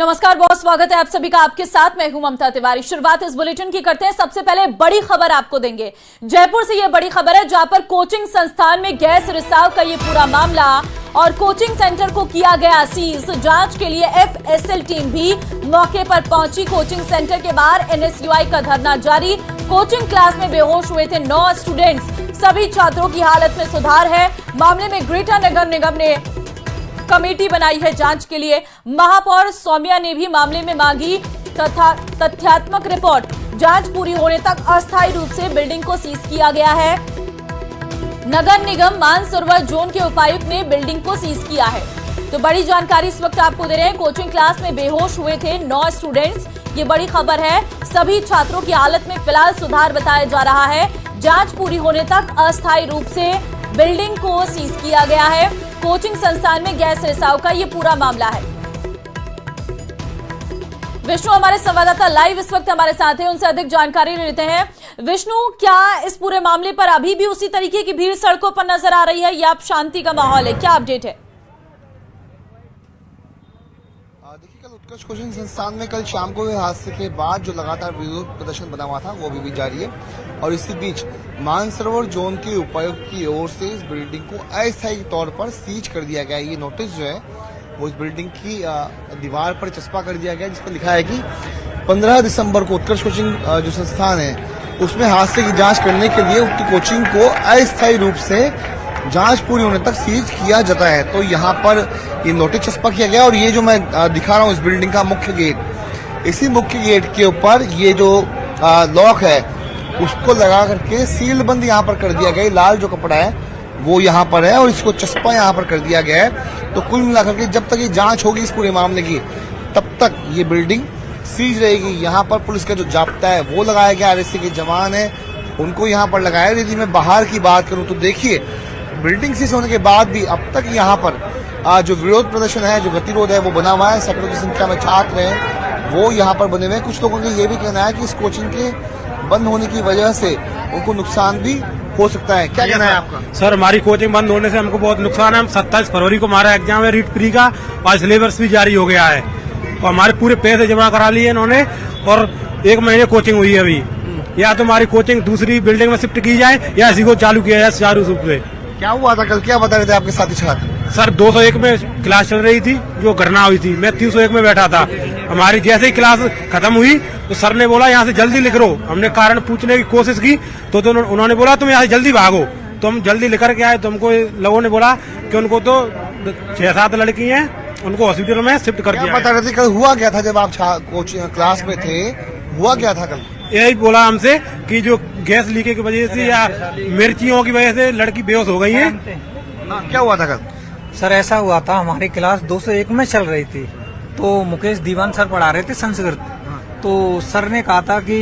नमस्कार, बहुत स्वागत है आप सभी का आपके साथ। मैं हूं ममता तिवारी। शुरुआत इस बुलेटिन की करते हैं। सबसे पहले बड़ी खबर आपको देंगे। जयपुर से यह बड़ी खबर है, जहां पर कोचिंग संस्थान में गैस रिसाव का ये पूरा मामला और कोचिंग सेंटर को किया गया सीज। जांच के लिए एफएसएल टीम भी मौके पर पहुंची। कोचिंग सेंटर के बाहर एनएसयूआई का धरना जारी। कोचिंग क्लास में बेहोश हुए थे 9 स्टूडेंट्स। सभी छात्रों की हालत में सुधार है। मामले में ग्रेटर नगर निगम ने कमेटी बनाई है जांच के लिए। महापौर सौम्या ने भी मामले में मांगी तथ्यात्मक रिपोर्ट। जांच पूरी होने तक अस्थायी रूप से बिल्डिंग को सीज किया गया है। नगर निगम मानसरोवर जोन के उपायुक्त ने बिल्डिंग को सीज किया है। तो बड़ी जानकारी इस वक्त आपको दे रहे हैं। कोचिंग क्लास में बेहोश हुए थे 9 स्टूडेंट्स। ये बड़ी खबर है। सभी छात्रों की हालत में फिलहाल सुधार बताया जा रहा है। जांच पूरी होने तक अस्थायी रूप से बिल्डिंग को सीज किया गया है। कोचिंग संस्थान में गैस रिसाव का ये पूरा मामला है। विष्णु हमारे संवाददाता लाइव इस वक्त हमारे साथ हैं, उनसे अधिक जानकारी लेते हैं। विष्णु, क्या इस पूरे मामले पर अभी भी उसी तरीके की भीड़ सड़कों पर नजर आ रही है या अब शांति का माहौल है? क्या अपडेट है? देखिए, कल उत्कर्ष कोचिंग संस्थान में कल शाम को हादसे के बाद जो लगातार विरोध प्रदर्शन बना हुआ था वो अभी भी जारी है। और इसी बीच मानसरोवर जोन के उपायुक्त की ओर से इस बिल्डिंग को अस्थायी तौर पर सीज कर दिया गया। ये नोटिस जो है वो इस बिल्डिंग की दीवार पर चस्पा कर दिया गया, जिस पर लिखा है कि 15 दिसंबर को उत्कर्ष कोचिंग जो संस्थान है उसमें हादसे की जांच करने के लिए उक्त कोचिंग को अस्थायी रूप से जांच पूरी होने तक सीज किया जाता है। तो यहाँ पर ये नोटिस चस्पा किया गया। और ये जो मैं दिखा रहा हूँ इस बिल्डिंग का मुख्य गेट, इसी मुख्य गेट के ऊपर ये जो लॉक है उसको लगा करके सील बंद यहाँ पर कर दिया गया। लाल जो कपड़ा है वो यहाँ पर है और इसको चस्पा यहाँ पर कर दिया गया है। तो कुल मिलाकर के जब तक ये जांच होगी इस पूरे मामले की तब तक ये बिल्डिंग सीज रहेगी। यहाँ पर पुलिस का जो जाब्ता है वो लगाया गया। आरएससी के जवान है उनको यहाँ पर लगाया। यदि मैं बाहर की बात करूँ तो देखिए, बिल्डिंग सीज होने के बाद भी अब तक यहाँ पर जो विरोध प्रदर्शन है, जो गतिरोध है वो बना हुआ है। सैकड़ों की संख्या में छात्र हैं वो यहाँ पर बने हुए हैं। कुछ लोगों का ये भी कहना है कि इस कोचिंग के बंद होने की वजह से उनको नुकसान भी हो सकता है। क्या कहना है आपका? सर, हमारी कोचिंग बंद होने से हमको बहुत नुकसान है। हम 27 फरवरी को हमारा एग्जाम है रीट प्री का और सिलेबस भी जारी हो गया है और हमारे पूरे पैसे जमा करा लिए इन्होंने और 1 महीने कोचिंग हुई है अभी। या तो हमारी कोचिंग दूसरी बिल्डिंग में शिफ्ट की जाए या इसी को चालू किया जाए चालू रूप से। क्या हुआ था कल? क्या बता रहे थे आपके साथी छात्र? सर, 201 में क्लास चल रही थी, जो घटना हुई थी। मैं 301 में बैठा था। हमारी जैसे ही क्लास खत्म हुई तो सर ने बोला यहाँ से जल्दी लिख लो। हमने कारण पूछने की कोशिश की तो उन्होंने बोला तुम यहाँ से जल्दी भागो। तो हम जल्दी लेकर के आए तो हमको लोगों ने बोला कि उनको तो 6-7 लड़की हैं, उनको हॉस्पिटल में शिफ्ट कर दिया। बता रहे थे कल हुआ क्या था जब आप कोचिंग क्लास में थे? हुआ क्या था कल? यही बोला हमसे कि जो गैस लीकेज की वजह से या मिर्चियों की वजह से लड़की बेहोश हो गई है। क्या हुआ था कल? सर, ऐसा हुआ था, हमारी क्लास 201 में चल रही थी तो मुकेश दीवान सर पढ़ा रहे थे संस्कृत। तो सर ने कहा था कि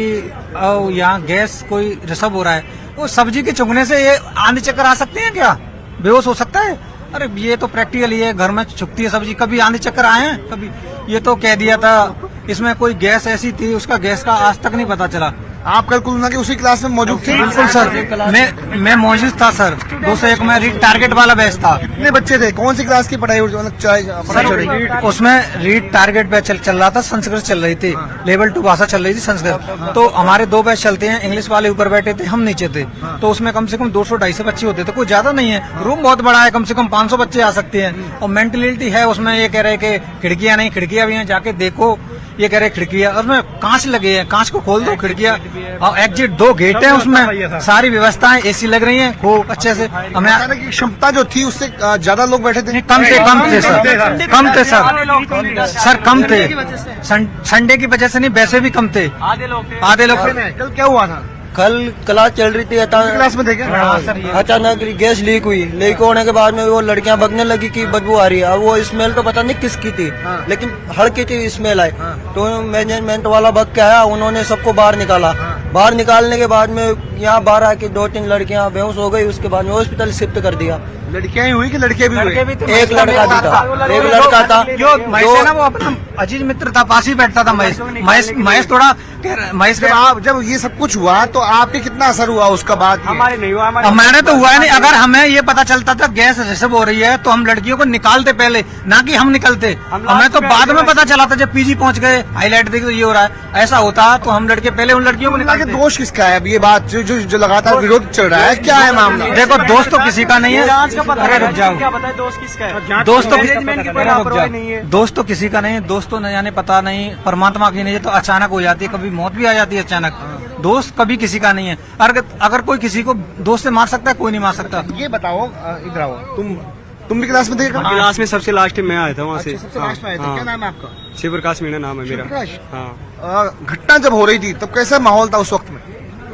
यहाँ गैस कोई रिसाव हो रहा है। वो सब्जी के चुगने से ये आंधी चक्कर आ सकते हैं क्या? बेहोश हो सकता है? अरे ये तो प्रैक्टिकल ही है, घर में छुपती है सब्जी। कभी आंधी चक्कर आए हैं? कभी? ये तो कह दिया था इसमें कोई गैस ऐसी थी, उसका गैस का आज तक नहीं पता चला। आप कल कुल मिला के उसी क्लास में मौजूद थे? बिल्कुल सर, मैं मौजूद था सर। 201 में रीड टारगेट वाला बैच था। कितने बच्चे थे? कौन सी क्लास की पढ़ाई? उसमें रीड टारगेट बैच चल रहा था, संस्कृत चल रही थी, लेवल 2 भाषा चल रही थी संस्कृत। तो हमारे 2 बैच चलते हैं, इंग्लिश वाले ऊपर बैठे थे, हम नीचे थे। तो उसमें कम से कम 200-250 बच्चे होते थे, कोई ज्यादा नहीं है। रूम बहुत बड़ा है, कम से कम 500 बच्चे आ सकते हैं। और मेंटेलिटी है उसमें, ये कह रहे कि खिड़कियां नहीं, खिड़कियां भी हैं, जाके देखो। ये कह रहे खिड़कियां, उसमें कांच लगे हैं, कांच को खोल दो। खिड़कियां और एग्जिट 2 गेट हैं, उसमें सारी व्यवस्थाएं, एसी लग रही हैं खूब अच्छे से। हमें क्षमता जो थी उससे ज्यादा लोग बैठे थे? कम थे सर, कम थे सर, कम थे। संडे की वजह से नहीं, वैसे भी कम थे, आधे लोग। कल क्या हुआ था? कल क्लास चल रही थी, क्लास में थे क्या? अचानक गैस लीक हुई। लीक होने के बाद में वो लड़कियां बगने लगी कि बदबू आ रही है। अब वो स्मेल तो पता नहीं किसकी थी, लेकिन हल्की थी स्मेल आई। तो मैनेजमेंट वाला बग के आया, उन्होंने सबको बाहर निकाला। बाहर निकालने के बाद में यहाँ बाहर आके 2-3 लड़कियां बेहोश हो गई। उसके बाद में हॉस्पिटल शिफ्ट कर दिया। लड़कियां ही हुई कि लड़के भी हुए? एक लड़का भी था, एक लड़का था। वो अपना अजीज मित्र था, पास ही बैठता था। महेश थोड़ा महेश जब आप जब ये सब कुछ हुआ तो आप पे कितना असर हुआ उसका बाद? हमारे नहीं हुआ, हमारे तो हुआ नहीं। अगर हमें ये पता चलता था गैस रिसाव हो रही है तो हम लड़कियों को निकालते पहले, ना कि हम निकलते। हमें तो बाद में पता चला था जब पीजी पहुंच गए, हाईलाइट देखो ये हो रहा है, ऐसा होता तो हम लड़के पहले उन लड़कियों को निकालते। दोष किसका है अब ये बात जो लगातार विरोध चल रहा है, क्या है मामला? देखो दोस्त तो किसी का नहीं है। अरे रुक जाओ, क्या बताए दोस्त किसका है? दोस्त नहीं। दोस्त तो किसी का नहीं है। दोस्त तो न जाने पता नहीं परमात्मा की नहीं है, तो अचानक हो जाती है, कभी मौत भी आ जाती है अचानक। दोस्त कभी किसी का नहीं है। अगर कोई किसी को दोस्त से मार सकता है, कोई नहीं मार सकता। ये बताओ, इधर आओ, तुम भी क्लास में थे? क्लास में सबसे लास्ट में आया था वहाँ से। सबसे लास्ट में आए थे। क्या नाम है आपका? शिव प्रकाश मीणा नाम है मेरा। हाँ। घटना जब हो रही थी तब कैसा माहौल था उस वक्त में?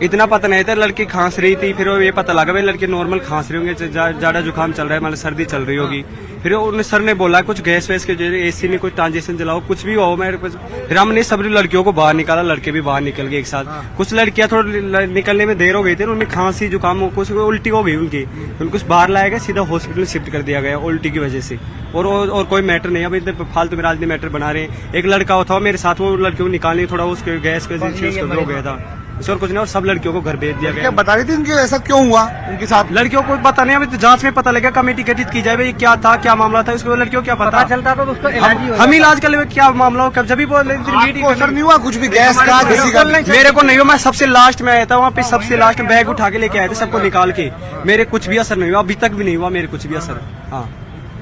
इतना पता नहीं था, लड़की खांस रही थी, फिर वो ये पता लगा भाई लड़के नॉर्मल खांस रहे होंगे, ज्यादा जुकाम चल रहा है, मतलब सर्दी चल रही होगी। फिर उन्हें सर ने बोला कुछ गैस वैस के एसी में कुछ ट्रांजेक्शन चलाओ, कुछ भी हो मेरे पास। फिर हमने सभी लड़कियों को बाहर निकाला, लड़के भी बाहर निकल गए एक साथ। कुछ लड़कियां थोड़ा निकलने में देर हो गई थी, उनमें खांसी जुकाम कुछ उल्टी हो गई उनकी, उनको बाहर लाया गया, सीधा हॉस्पिटल शिफ्ट कर दिया गया उल्टी की वजह से। और कोई मैटर नहीं है, अभी इधर फालतू में राजनीति मैटर बना रहे हैं। एक लड़का था मेरे साथ, वो लड़कियों को निकालने थोड़ा उसके गैस के हो गया था, और कुछ नहीं, और सब लड़कियों को घर भेज दिया गया। क्या बता रही थी उनकी ऐसा क्यों हुआ उनके साथ? लड़कियों को पता नहीं, अभी तो जांच में पता लगेगा, कमेटी गठित की जाए भाई क्या था, क्या मामला था, इसको लड़कियों को क्या पता चलता तो उसको हम इलाज कर ले क्या मामला हो, जब भी बोल असर नहीं हुआ कुछ भी गैस का किसी का? मेरे को नहीं हुआ, मैं सबसे लास्ट में आया था वहाँ पे, सबसे लास्ट में बैग उठा के लेके आए थे सबको निकाल के, मेरे कुछ भी असर नहीं हुआ, अभी तक भी नहीं हुआ मेरे कुछ भी असर। हाँ,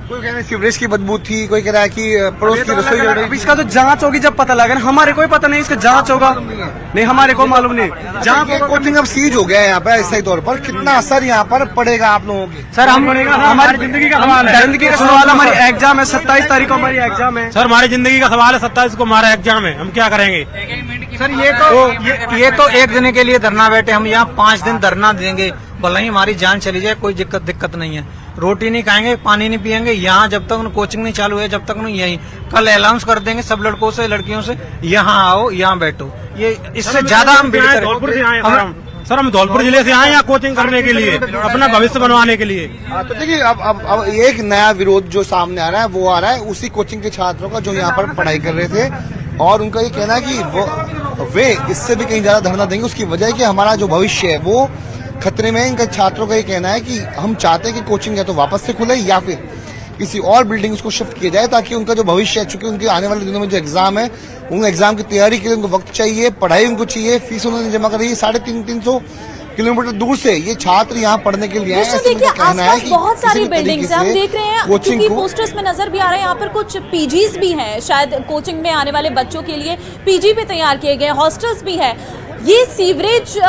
कोई कह रहा है सीवरेज की बदबू थी, कोई कह रहा है कि पड़ोस की रसोई जल रही। इसका तो जांच होगी जब पता लगा, हमारे कोई पता नहीं, इसका जांच होगा नहीं, हमारे को मालूम नहीं। जहाँ कोचिंग अब सीज हो गया है यहाँ पे ऐसे ही तौर पर, कितना असर यहाँ पर पड़ेगा आप लोगों की? सर हमारी जिंदगी का सवाल है, जिंदगी का सवाल। हमारी एग्जाम है 27 तारीख को, हमारी एग्जाम है सर, हमारी जिंदगी का सवाल है। 27 को हमारा एग्जाम है, हम क्या करेंगे सर? ये तो एक दिन के लिए धरना बैठे, हम यहाँ 5 दिन धरना देंगे, भले ही हमारी जान चली जाए, कोई दिक्कत नहीं है। रोटी नहीं खाएंगे, पानी नहीं पियेंगे, यहाँ जब तक कोचिंग नहीं चालू है, जब तक यही कल अनाउंस कर देंगे सब लड़कों से लड़कियों से, यहाँ आओ, यहाँ बैठो। ये इससे ज्यादा हम सर, हम धौलपुर जिले से आए यहाँ कोचिंग करने के लिए, अपना भविष्य बनवाने के लिए। तो देखिए अब एक नया विरोध जो सामने आ रहा है वो आ रहा है उसी कोचिंग के छात्रों का जो यहाँ पर पढ़ाई कर रहे थे, और उनका ये कहना है कि वे इससे भी कहीं ज्यादा धरना देंगे। उसकी वजह है कि हमारा जो भविष्य है वो खतरे में। इनका छात्रों का ये कहना है कि हम चाहते हैं कि कोचिंग या तो वापस से खुले या फिर किसी और बिल्डिंग उसको शिफ्ट किया जाए, ताकि उनका जो भविष्य है, चूंकि उनके आने वाले दिनों में जो एग्जाम है, उन एग्जाम की तैयारी के लिए उनको वक्त चाहिए, पढ़ाई उनको चाहिए, फीस उन्होंने जमा कर रही है 350 किलोमीटर दूर से ये छात्र यहाँ पढ़ने के लिए आए। देखिए आसपास बहुत सारी बिल्डिंग्स हैं, हम देख रहे हैं, क्योंकि पोस्टर्स में नजर भी आ रहे हैं, यहाँ पर कुछ पीजीज भी हैं, शायद कोचिंग में आने वाले बच्चों के लिए पीजी भी तैयार किए गए, हॉस्टल्स भी है। ये सीवरेज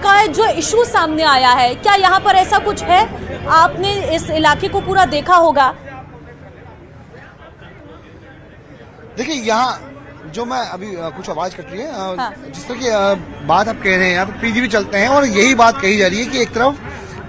का जो इशू सामने आया है, क्या यहाँ पर ऐसा कुछ है? आपने इस इलाके को पूरा देखा होगा। देखिए यहाँ जो मैं अभी कुछ आवाज कट रही है, हाँ। जिस तरह की बात आप कह रहे हैं, यहाँ पे पीजी भी चलते हैं, और यही बात कही जा रही है कि एक तरफ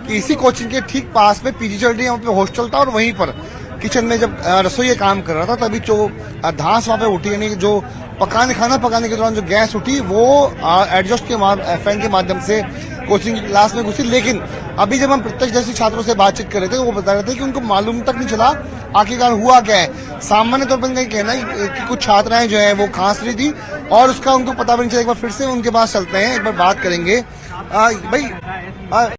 कि इसी कोचिंग के ठीक पास में पीजी चल रही है, वहाँ पे हॉस्टल था, और वहीं पर किचन में जब रसोई काम कर रहा था तभी जो धांस वहाँ पे उठी, यानी जो खाना पकाने के दौरान जो गैस उठी वो एडजस्ट के फैन के माध्यम से कोचिंग की क्लास में घुसी। लेकिन अभी जब हम प्रत्यक्षदर्शी छात्रों से बातचीत कर रहे थे, वो बता रहे थे कि उनको मालूम तक नहीं चला आखिरकार हुआ क्या है। सामान्य तौर पर इनका कहना है कि कुछ छात्राएं जो है वो खांस रही थी, और उसका उनको पता भी नहीं चला। एक बार फिर से उनके पास चलते हैं, एक बार बात करेंगे। भाई